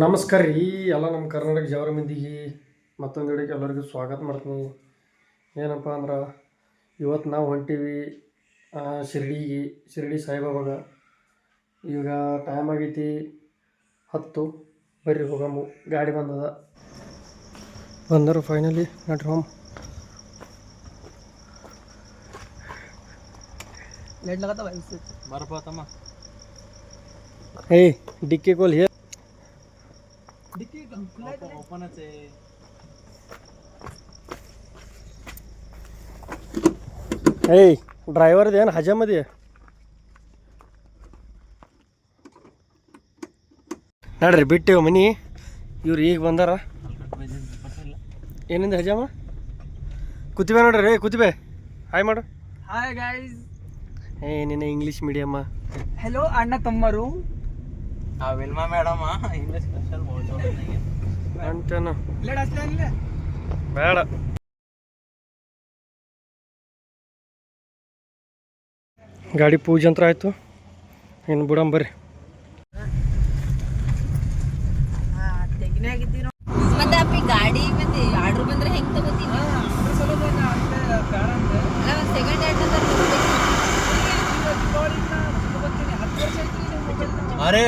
ನಮಸ್ಕಾರ ರೀ ಎಲ್ಲ ನಮ್ಮ ಕರ್ನಾಟಕ ಜವರ ಮಂದಿಗೆ ಮತ್ತೊಂದು ಹಿಡಿಗೆ ಎಲ್ಲರಿಗೂ ಸ್ವಾಗತ ಮಾಡ್ತೀನಿ. ಏನಪ್ಪ ಅಂದ್ರೆ ಇವತ್ತು ನಾವು ಹೊಂಟೀವಿ ಶಿರಡಿ ಸಾಯಿಬಾಬಾಗ. ಈಗ ಟೈಮ್ ಆಗೈತಿ 10. ಬರ್ರಿ ಹೋಗಮ್ಮ, ಗಾಡಿ ಬಂದರು ಫೈನಲಿ ನಡ್ರಿ ಹೋಮ್. ಏಯ್ ಡಿಕ್ಕಿ ಕೋಲ್ ಹೇ ओपनच आहे. ಏಯ್ ಡ್ರೈವರ್ದು ಏನು ಹಜಾಮದಿ ನೋಡ್ರಿ ಬಿಟ್ಟೇವು ಮನಿ. ಇವ್ರು ಈಗ ಬಂದಾರ. ಏನಿಂದ ಹಜಾಮ ಕೂತಿವೆ ನೋಡ್ರಿ. ಕೂತಿವೆ ಹಾಯ್ ಮಾಡು. Hi guys. ನಿನ್ನ ಇಂಗ್ಲೀಷ್ ಮೀಡಿಯಮ್ಮ. ಹೆಲೋ ಅಣ್ಣ ತಮ್ಮರು. विल्मा मॅडम इंग्लिश स्पेशल ಅಂತಾನ ಬೇಡ. ಗಾಡಿ ಪೂಜೆ ಅಂತ ಆಯ್ತು. ಇನ್ನು ಬಿಡಂಬರ್ರಿ. ಮತ್ತೆ ಅಪ್ಪಿ ಗಾಡಿ ಮತ್ತೆ ಆರ್ಡರ್ ಬಂದ್ರೆ ಹೆಂಗ್ ತಗೋತೀನಿ? ಸೆಕೆಂಡ್ अरे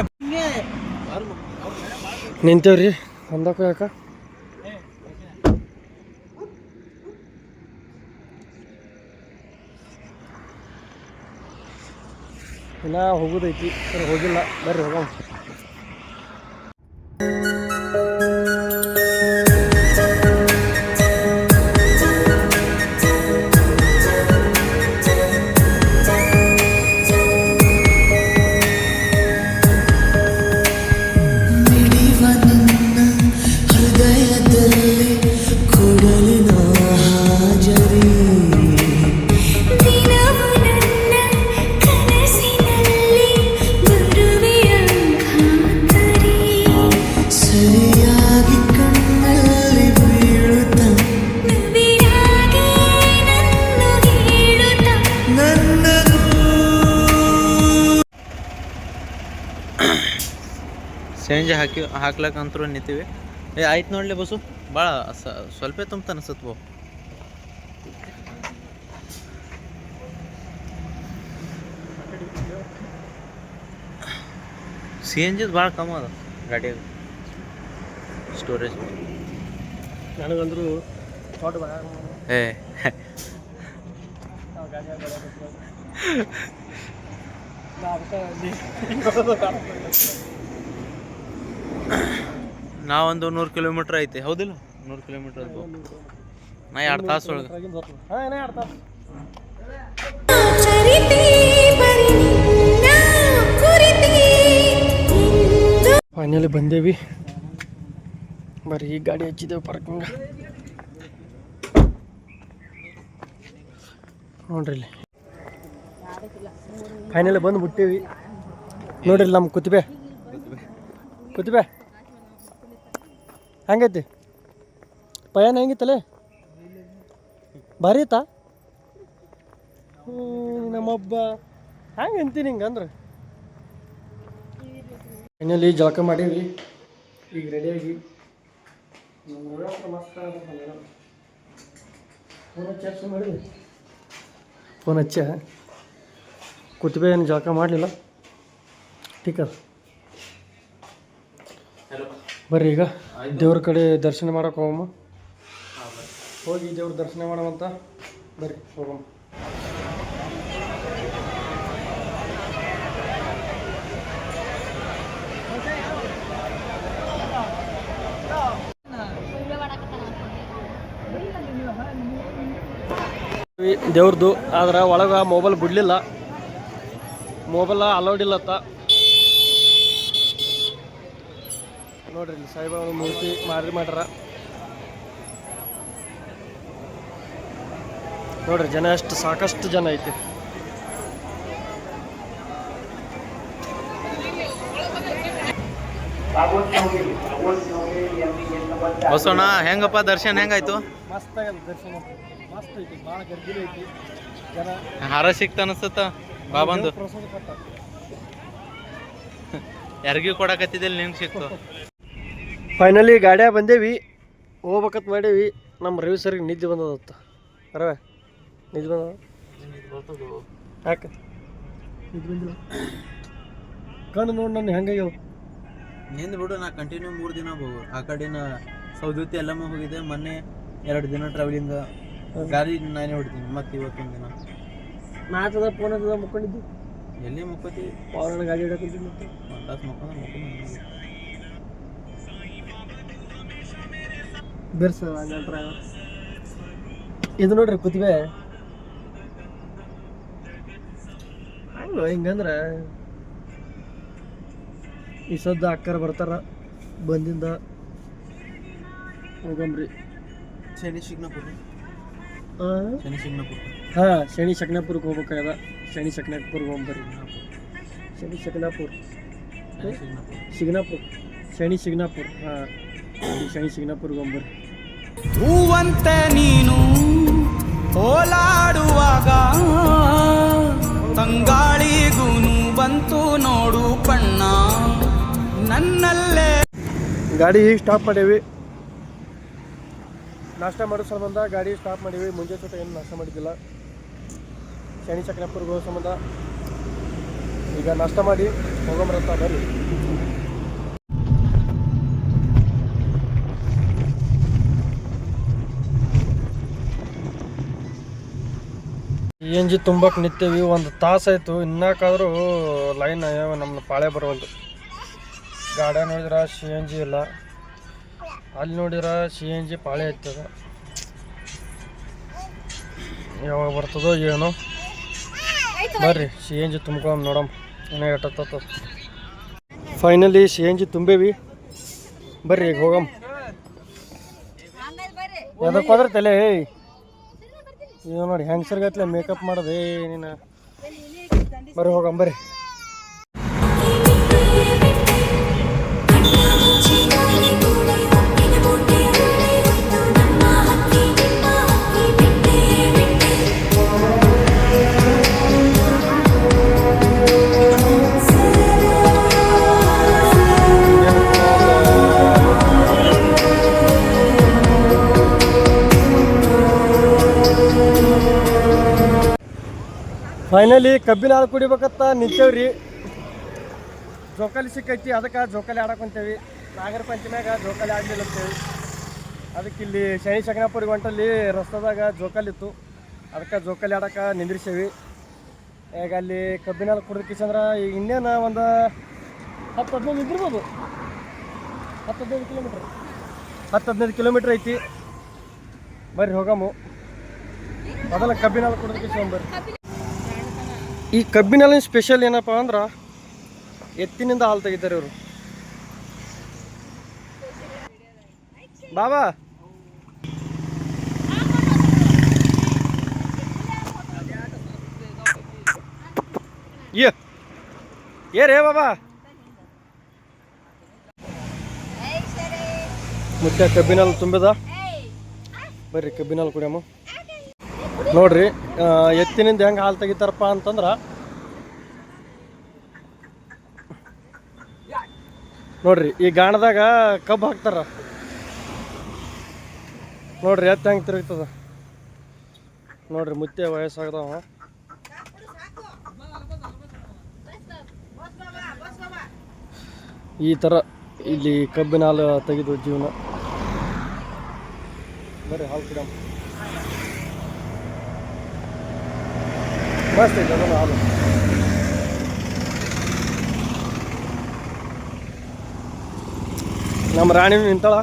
ನಿಂತೇವ್ರಿ ಒಂದಕ್ಕೂ ಯಾಕ ಇನ್ನ ಹೋಗೋದೈತಿ. ಹೋಗಿಲ್ಲ, ಬರ್ರಿ ಹೋಗೋಣ. ಸಂಜೆ ಹಾಕ್ಲಕ್ಕಂತರೂ ನಿಂತೀವಿ. ಆಯ್ತು ನೋಡ್ಲಿ ಬಸ್ಸು ಭಾಳ ಸ್ವಲ್ಪ ತುಂಬ ಅನಿಸುತ್ತೆ. ಸಿ ಎನ್ ಜಿದು ಭಾಳ ಕಮ್ಮಿ ಅದ ಗಾಡಿಯಾಗ ಸ್ಟೋರೇಜ್. ನನಗಂದ್ರು ಏ ನಾವೊಂದು 100 ಕಿಲೋಮೀಟ್ರ್ ಐತಿ, ಹೌದಿಲ್ಲ? 100 ಕಿಲೋಮೀಟ್ರ್ ಅದು. ನಾ 2 ತಾಸು ಒಳಗೆ. ಫೈನಲಿ ಬಂದೇವಿ. ಬರ್ರಿ ಈ ಗಾಡಿ ಹಚ್ಚಿದ್ದೇವೆ ಪಾರ್ಕಿಂಗ್ ನೋಡ್ರಿ. ಇಲ್ಲಿ ಫೈನಲಿ ಬಂದು ಬಿಟ್ಟೇವಿ ನೋಡ್ರಿ. ನಮ್ಮ ಕೂತಿಬೆ ಹೆಂಗೈತಿ ಪಯಣ? ಹೆಂಗಿತ್ತಲೆ? ಭಾರಿ ಐತಾ? ನಮ್ಮಬ್ಬ ಹೆಂಗೆ ಅಂತೀನಿ ಹಿಂಗಂದ್ರೆ. ಫೈನಲಿ ಜಳಕ ಮಾಡೀವಿ, ಈಗ ರೆಡಿಯಾಗಿ ಫೋನ್ ಹಚ್ಚ ಕೂತ್ಬೇ. ಏನು ಜಳಕ ಮಾಡಲಿಲ್ಲ. ಟೀಕ್ ಅದ. ಬರ್ರಿ ಈಗ ದೇವ್ರ ಕಡೆ ದರ್ಶನ ಮಾಡೋಕೆ ಹೋಗಮ್ಮ. ಹೋಗಿ ದೇವ್ರ ದರ್ಶನ ಮಾಡೋವಂತ ಬರ್ರಿ ಹೋಗಮ್ಮ. ದೇವ್ರದ್ದು ಆದ್ರೆ ಒಳಗೆ ಮೊಬೈಲ್ ಬಿಡಲಿಲ್ಲ. ಮೊಬೈಲ್ ಅಲೌಡ್ ಇಲ್ಲತ್ತ ನೋಡ್ರಿ. ಇಲ್ಲಿ ಸಾಯಿಬಾಬಾ ಮೂರ್ತಿ ಮಾಡ್ಯಾರ ನೋಡ್ರಿ. ಜನ ಎಷ್ಟು ಸಾಕಷ್ಟು ಜನ ಐತಿ. ಬಸವಣ್ಣ ಹೆಂಗಪ್ಪ ದರ್ಶನ ಹೆಂಗಾಯ್ತು? ಮಸ್ತ್ ಆಗ್ಯದ ದರ್ಶನ, ಮಸ್ತ್ ಐತಿ. ಭಾಳ ಗರ್ಭಿಲೆ ಐತಿ ಜನ. ಹಾರ ಸಿಕ್ತ ಅನಿಸುತ್ತ ಬಾಬಂದು. ಪ್ರಸಾದ ಕೊಟ್ಟ ಯಾರಿಗೂ ಕೊಡಕತ್ತಿದ್ದಿಲ್ಲ, ನಿಂಗೆ ಸಿಕ್ತು. ಫೈನಲಿ ಗಾಡ್ಯಾಗ ಬಂದೇವಿ, ಹೋಗ್ಬೇಕಂತ ಮಾಡೇವಿ. ನಮ್ಮ ರವಿ ಸರ್ಗೆ ನಿದ್ದೆ ಬಂದದತ್ತ. ರವೆ ನಿದ್ದೆ ಬಂದ ಯಾಕೆ ನಿದ್ದೆ ಬಂದಿಲ್ಲ? ಕಣ್ಣು ನೋಡಿ ನನ್ನ ಹೆಂಗಾಗ್ಯಾವ. ನಿಂದು ಬಿಡು, ನಾ ಕಂಟಿನ್ಯೂ 3 ದಿನ ಆ ಕಡೆನ ಸೌದತ್ತಿ ಎಲ್ಲಮ್ಮ ಹೋಗಿದ್ದೆ. ಮೊನ್ನೆ 2 ದಿನ ಟ್ರಾವೆಲಿಂಗ್, ಗಾಡಿ ನಾನೇ ಹೊಡಿತೀನಿ. ಮತ್ತೆ ಇವತ್ತೊಂದು ದಿನ ನಾಟದ ಫೋನ್ ಅದ ಮುಕ್ಕೊಂಡಿದ್ದು. ಎಲ್ಲಿ ಮುಕ್ಕೋತೀವಿ? ಪವನ ಗಾಡಿ ಹಿಡಕಂತೀನಿ. ಮತ್ತೆ 1 ತಾಸು ಮುಕ್ಕೊಂಡು ಬೆರ್ಸ ಡ್ರೈವರ್ ಇದು ನೋಡ್ರಿ ಕುತ್ತಿಗೆ ಹಂಗ ಹಿಂಗಂದ್ರೆ ಈ ಸದ್ದ ಅಕ್ಕರ್ ಬರ್ತಾರ ಬಂದಿಂದ ಹೋಗಂಬ್ರಿ. ಶನಿ ಶಿಗ್ನಾಪುರ. ಹಾಂ ಶನಿ ಶಕ್ನಾಪುರಕ್ಕೆ ಹೋಗ್ಬೇಕಾಗದ. ಶನಿ ಶಕ್ನಾಪುರ್ಗೆ ಹೋಗ್ಬರ್ರಿ. ಶನಿ ಶಕ್ನಾಪುರ ಶಿಗ್ನಾಪುರ ಶನಿ ಶಿಗ್ನಾಪುರ. ಹಾಂ ಶನಿ ಶಿಗ್ನಾಪುರ್ಗೆ ಹೋಗ್ಬರ್ರಿ. ಹೂವಂತೆ ನೀನು ಓಲಾಡುವಾಗ ತಂಗಾಳಿಗೂನು ಬಂತು ನೋಡು ಬಣ್ಣ ನನ್ನಲ್ಲೇ. ಗಾಡಿ ಸ್ಟಾಪ್ ಮಾಡೇವಿ, ನಾಷ್ಟ ಮಾಡೋ ಸಂಬಂಧ ಗಾಡಿ ಸ್ಟಾಪ್ ಮಾಡೀವಿ. ಮುಂಜಾನೆ ಸತ ಏನು ನಾಷ್ಟ ಮಾಡಿದ್ದಿಲ್ಲ. ಶನಿ ಚಕ್ರಪುರ್ಗೆ ಹೋಗೋ ಸಂಬಂಧ ಈಗ ನಾಷ್ಟ ಮಾಡಿ ಹೋಗೋಮ್ರಂತ ಬರ್ರಿ. CNG ತುಂಬಕ್ಕೆ ನಿಂತೇವಿ. 1 ತಾಸು ಆಯಿತು, ಇನ್ನಾಕಾದರೂ ಲೈನ್ ನಮ್ಮ ಪಾಳೆ ಬರುವಲ್ದು. ಗಾಡಿ ನೋಡಿದ್ರೆ CNG ಇಲ್ಲ, ಅಲ್ಲಿ ನೋಡಿದ್ರೆ CNG ಪಾಳೆ ಐತದ. ಯಾವಾಗ ಬರ್ತದೋ ಏನೋ. ಬರ್ರಿ CNG ತುಂಬ್ಕೊಂಡ್ ನೋಡಮ್ ಏನೋ ಎಟ್ಟತ್ತ. Finally CNG ತುಂಬೇವಿ. ಬರ್ರಿ ಈಗ ಹೋಗಮ್. ಎದಕ್ಕೆ ಹೋದ್ರೆ ತಲೆ ಇದು ನೋಡಿ ಹೆಂಗಸರ್ಗತ್ಲೆ ಮೇಕಪ್ ಮಾಡೋದೇ ನೀನು. ಬರ್ರಿ ಹೋಗಮ್ ಬರ್ರಿ. ಫೈನಲಿ ಕಬ್ಬಿನ ಹಾಲು ಕುಡಿಬೇಕಂತ ನಿಂತೇವ್ರಿ. ಜೋಕಾಲಿ ಸಿಕ್ಕೈತಿ, ಅದಕ್ಕೆ ಜೋಕಾಲಿ ಆಡಕೊಂತೇವಿ. ನಾಗರ ಪಂಚಮ್ಯಾಗ ಜೋಕಾಲಿ ಆಡಲಿಲ್ಲ ಅಂತೇವಿ. ಅದಕ್ಕೆ ಇಲ್ಲಿ ಶನಿ ಶಕ್ನಾಪುರಿಗೆ ಹೊಂಟಲ್ಲಿ ರಸ್ತದಾಗ ಜೋಕಾಲಿ ಇತ್ತು, ಅದಕ್ಕೆ ಜೋಕಾಲಿ ಆಡಕ್ಕೆ ನಿಂದ್ರಿಸೇವಿ. ಈಗ ಅಲ್ಲಿ ಕಬ್ಬಿನ ಹಾಲು ಕುಡಿದಕ್ಕಿಸಂದ್ರೆ ಈಗ ಇನ್ನೇನು ಒಂದು 10-15 ಇದ್ದಿರ್ಬೋದು. 10-15 ಕಿಲೋಮೀಟ್ರ್ ಐತಿ. ಬರ್ರಿ ಹೋಗಮ್ಮು. ಮೊದಲ ಕಬ್ಬಿನ ಹಾಲು ಕುಡಿದಕ್ಕಿಸ ಬರ್ರಿ. ಈ ಕಬ್ಬಿನ ಹಾಲಿನ ಸ್ಪೆಷಲ್ ಏನಪ್ಪ ಅಂದ್ರೆ ಎತ್ತಿನಿಂದ ಹಾಲು ತೆಗಿತಾರೆ ಇವರು. ಬಾಬಾ ಏರೇ ಬಾಬಾ ಮುಚ್ಚ ಕಬ್ಬಿನ ಹಾಲು ತುಂಬಿದ. ಬರ್ರಿ ಕಬ್ಬಿನ ಹಾಲು ಕುಡಿಯಮ್ಮ. ನೋಡ್ರಿ ಎತ್ತಿನಿಂದ ಹೆಂಗೆ ಹಾಲು ತೆಗಿತಾರಪ್ಪ ಅಂತಂದ್ರೆ ನೋಡ್ರಿ ಈ ಗಾಣದಾಗ ಕಬ್ಬು ಹಾಕ್ತಾರ. ನೋಡ್ರಿ ಎತ್ತು ಹೆಂಗೆ ತಿರುಗ್ತದ ನೋಡ್ರಿ. ಮುತ್ತೆ ವಯಸ್ಸಾಗದವ. ಈ ಥರ ಇಲ್ಲಿ ಕಬ್ಬಿನ ಹಾಲು ತೆಗೆದು ಜೀವನ. ಬರ್ರಿ ಹಾಲು ಕುಡಿಯಮ್ಮ. ಮಸ್ತ್ ಐತೆ ಅದನ್ನು ಹಾಲು. ನಮ್ಮ ರಾಣಿ ನಿಂತಾಳ.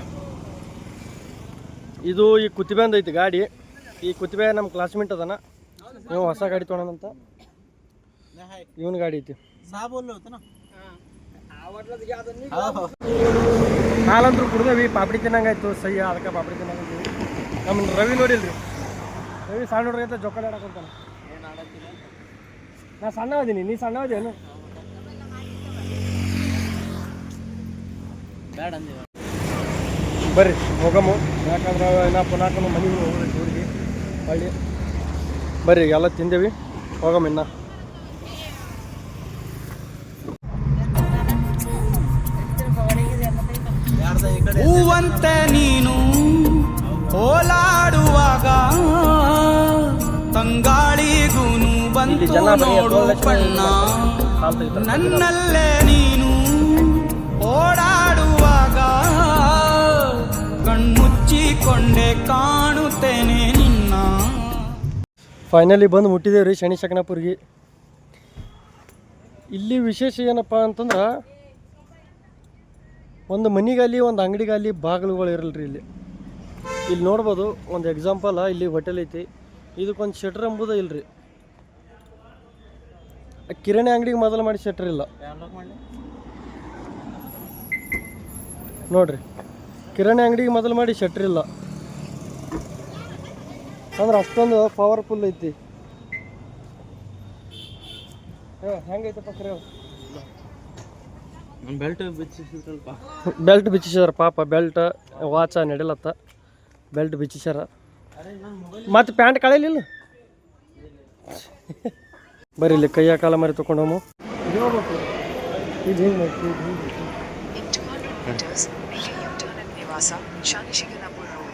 ಇದು ಈ ಕುತ್ತಿಬೆಂದು ಐತಿ ಗಾಡಿ. ಈ ಕುತ್ತಿಬೆ ನಮ್ಮ ಕ್ಲಾಸ್ಮೇಟ್ ಅದನ. ನೀವು ಹೊಸ ಗಾಡಿ ತೊಗೊಳಂತ ಇವನ್ ಗಾಡಿ ಐತಿ. ಹಾಲಂದ್ರೂ ಕುಡ್ದೇವಿ. ಪಾಪಡಿ ತಿನ್ನಂಗಾಯ್ತು ಸಹ್ಯ, ಅದಕ್ಕೆ ಪಾಪಡಿ ತಿನ್ನಂಗೈತಿ. ನಮ್ಮ ರವಿ ನೋಡಿಲ್ರಿ, ರವಿ ಸಣ್ಣ ನೋಡ್ರಿ ಅಂತ ಜೋಕಾಲಿ ಆಡಕೊಂತಾನ. ನಾ ಸಣ್ಣ ಅದೀನಿ, ನೀ ಸಣ್ಣ ಅದೇನು? ಬರ್ರಿ ಹೋಗಮ್ಮು. ಯಾಕಂದ್ರೆ ನಾ ಪುನಾಕ ಮನೆಗೂ ಹೋಗ್ಬೇಕು ಊರಿಗೆ ಹಳ್ಳಿ. ಬರ್ರಿ ಎಲ್ಲ ತಿಂದೇವಿ, ಹೋಗಮ್ಮ. ಇನ್ನ ಹೂವಂತೆ ನೀನು ಓಲಾಡುವಾಗ ತಂಗಾಳಿಗೂನು ಬಂತು ನೋಡು ಬಣ್ಣ ನನ್ನಲ್ಲೇ ನೀನು ಓಡಾಡುವಾಗ ಕಣ್ಮುಚ್ಚಿಕೊಂಡೆ ಕಾಣುತ್ತೇನೆ ನಿನ್ನ. ಫೈನಲಿ ಬಂದು ಮುಟ್ಟಿದ್ದೇವೆ ರೀ ಶನಿ ಶಕನಾಪುರ್ಗೆ. ಇಲ್ಲಿ ವಿಶೇಷ ಏನಪ್ಪ ಅಂತಂದ್ರೆ ಒಂದು ಮನೆಗಾಲಿ ಒಂದು ಅಂಗಡಿಗಾಲಿ ಬಾಗಿಲುಗಳು ಇರಲ್ಲ ರೀ. ಇಲ್ಲಿ ನೋಡ್ಬೋದು ಒಂದು ಎಕ್ಸಾಂಪಲ್, ಇಲ್ಲಿ ಹೋಟೆಲ್ ಐತಿ, ಇದಕ್ಕೊಂದು ಶೆಟ್ರ್ ಎಂಬುದು ಇಲ್ಲ ರೀ. ಕಿರಾಣಿ ಅಂಗಡಿಗೆ ಮೊದಲು ಮಾಡಿ ಶೆಟ್ರ್ ಇಲ್ಲ ನೋಡ್ರಿ. ಕಿರಾಣಿ ಅಂಗಡಿಗೆ ಮೊದಲು ಮಾಡಿ ಶೆಟ್ರ್ ಇಲ್ಲ ಅಂದ್ರೆ ಅಷ್ಟೊಂದು ಪವರ್ಫುಲ್ ಐತಿ. ಹೆಂಗೈತಪ್ಪ ಕರೆ ಬೆಲ್ಟ್ ಬಿಚ್ಚಿಸ್ಯಾರ ಪಾಪ. ಬೆಲ್ಟ್ ವಾಚ ನಡಿಲತ್ತ, ಬೆಲ್ಟ್ ಬಿಚ್ಚಿಸ್ಯಾರ. ಮತ್ತು ಪ್ಯಾಂಟ್ ಕಳೆಯಲಿಲ್ಲ. ಬರೀ ಇಲ್ಲಿ ಕೈಯ ಕಾಲ ಮರಿ ತೊಗೊಂಡೋಮು. ಇದು ಹಿಂಗೆ In 200 meters, make a U-turn at Nivasa, Shanishikanapur Road.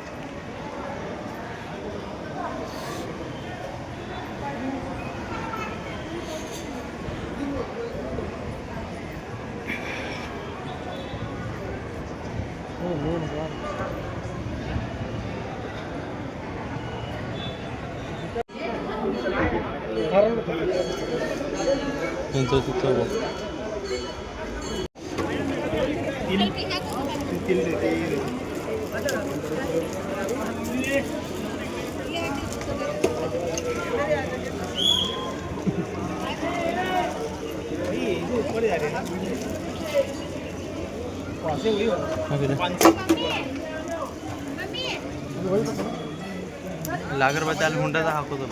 ಅಗರಬತ್ತಿ ಅಲ್ಲಿ ಹುಂಡದ ಹಾಕೋದು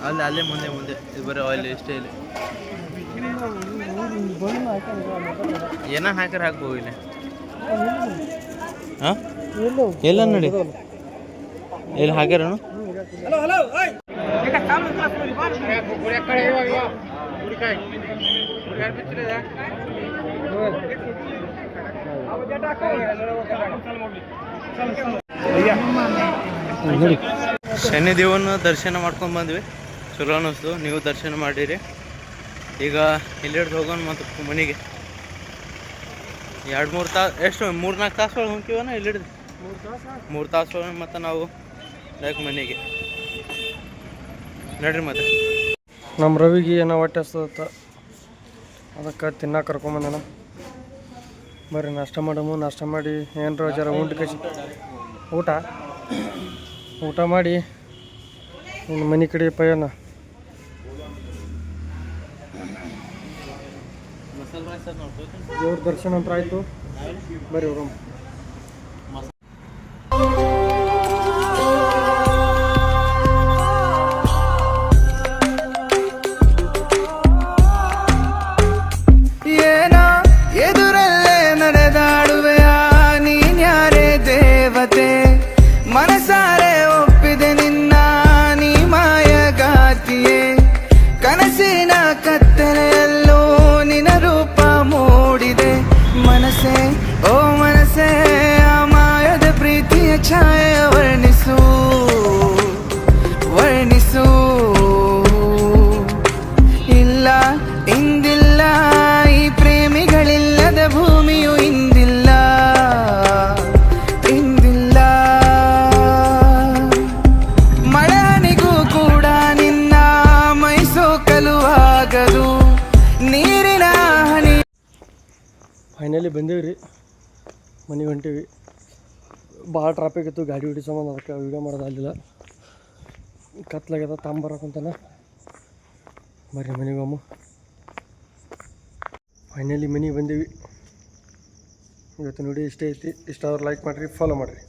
ಅಲ್ಲಿ ಅಲ್ಲೇ ಮುಂದೆ ಮುಂದೆ ಇದು ಬರೀ ಆಯಿಲ್ ಇಷ್ಟೇ ಇಲ್ಲಿ ಏನ ಹಾಕ್ಯಾರ ಹಾಕ್ಬೋದು ಇಲ್ಲಿ. ಹಾಂ ಎಲ್ಲ ನೋಡಿ ಎಲ್ಲಿ ಹಾಕ್ಯಾರ ಶನಿ ದೇವನ ದರ್ಶನ ಮಾಡ್ಕೊಂಡು ಬಂದ್ವಿ. ಚಲೋ ಅನ್ನಿಸ್ತು. ನೀವು ದರ್ಶನ ಮಾಡಿರಿ. ಈಗ ಇಲ್ಲಿ ಹಿಡ್ದು ಹೋಗೋಣ ಮತ್ತು ಮನೆಗೆ. 2-3 ತಾಸು ಎಷ್ಟು 3-4 ತಾಸು ಒಳಗೆ ಹೋಗ್ತೀವನ ಇಲ್ಲಿ ಹಿಡ್ದು 3 ತಾಸು ಒಳಗೆ ಮತ್ತು ನಾವು ಡೈರೆಕ್ಟ್ ಮನೆಗೆ ನಡ್ರಿ. ಮತ್ತೆ ನಮ್ಮ ರವಿಗೆ ಏನೋ ಹೊಟ್ಟೆ ಹಸ್ತದತ್ತ, ಅದಕ್ಕೆ ತಿನ್ನಕ್ಕೆ ಕರ್ಕೊಂಬಂದನ. ಬರ್ರಿ ನಾಷ್ಟ ಮಾಡಮು. ನಾಷ್ಟ ಮಾಡಿ ಏನರ ಜರ ಊಟ ಮಾಡಿ ಇನ್ನು ಮನೆ ಕಡೆ ಪಯಣ. ದೇವ್ರ ದರ್ಶನ ಅಂತ ಆಯಿತು. ಬರ್ರಿ ಹೋಗಮ್ಮ. ಏನ ಎದುರಲ್ಲೇ ನಡೆದಾಡುವೆಯ ನೀನ್ಯಾರೇ ದೇವತೆ, ಮನಸಾರೆ ಒಪ್ಪಿದೆ ನಿನ್ನ ನೀ ಮಾಯಗಾತಿಯೇ. ಕನಸಿನ ಕತ್ತಲೆಯಲ್ಲೂ ನಿನ ರೂಪ ಮೂಡಿದೆ. ಮನಸ್ಸೇ ಓ ಮನಸ್ಸೇ ಆ ಮಾಯದ ಪ್ರೀತಿಯ ಛಾಯೆ ವರ್ಣಿಸು ವರ್ಣಿಸು. ಇಲ್ಲ ಇಂದಿಲ್ಲ ಈ ಪ್ರೇಮಿಗಳಿಲ್ಲದ ಭೂಮಿಯು ಇಂದಿಲ್ಲ ಇಂದಿಲ್ಲ. ಮಳೆನಿಗೂ ಕೂಡ ನಿನ್ನ ಮೈಸೋಕಲುವಾಗದು ನೀರಿನ ಹನಿ. ಫೈನಲಿ ಬಂದೇವಿ ರೀ, ಮನೆಗೆ ಹೊಂಟೀವಿ. ಭಾಳ ಟ್ರಾಫಿಕ್ ಇತ್ತು, ಗಾಡಿ ಹೊಡಿಸೋದು, ಅದಕ್ಕೆ ವೀಡಿಯೋ ಮಾಡೋದು ಆಗಲಿಲ್ಲ. ಕತ್ಲಾಗ್ಯದ ತಾಂಬರಕ್ಕಂತಾನ. ಬರ್ರಿ ಮನೆಗೆ ಹೋಗಮ್ಮ. ಫೈನಲಿ ಮನೆಗೆ ಬಂದೀವಿ. ಇವತ್ತು ನೋಡಿ ಇಷ್ಟ ಐತಿ. ಇಷ್ಟ ಆದ್ರೆ ಲೈಕ್ ಮಾಡಿರಿ, ಫಾಲೋ ಮಾಡಿರಿ.